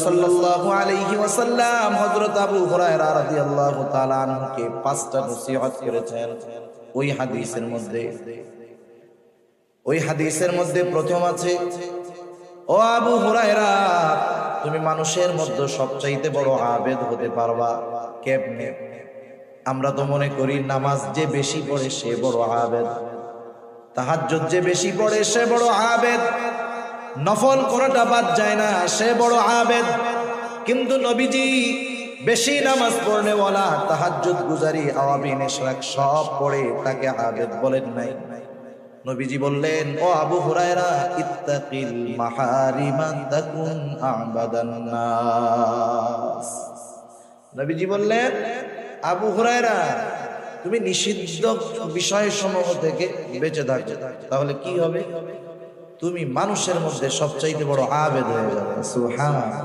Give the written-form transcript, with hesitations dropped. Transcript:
সাল্লাল্লাহু আলাইহি ওয়াসাল্লাম হযরত আবু হুরায়রা রাদিয়াল্লাহু তাআলা আনহুকে পাঁচটা নসিহত করেছেন। ওই হাদিসের মধ্যে প্রথম আছে, ও আবু হুরায়রা, তুমি মানুষের মধ্যে সবচাইতে বড় আবেদ হতে পারবা কেমনে? আমরা তো মনে করি নামাজ যে বেশি পড়ে সে বড় আবেদ, তাহাজ্জুদ যে বেশি পড়ে সে বড় আবেদ, নফল করাটা বাদ যায় না সে বড় আবেদ। কিন্তু নবীজি বেশি নামাজ পড়নে ওয়ালা, তাহাজ্জুদ গুজারি, আওয়াবিন ইশরাক সব পড়ে তাকে আবেদ বলেন নাই। নবীজি বললেন, ও আবু হুরায়রা, ইত্তাকিল মাহারিমা তাকুন আবাদান নাস। নবীজি বললেন, আবু হুরায়রা, তুমি নিষিদ্ধ বিষয়সমূহ থেকে বেঁচে থাকো, তাহলে কি হবে? তুমি মানুষের মধ্যে সবচাইতে বড় আবেদ হয়ে যাবে। সুবহানাল্লাহ।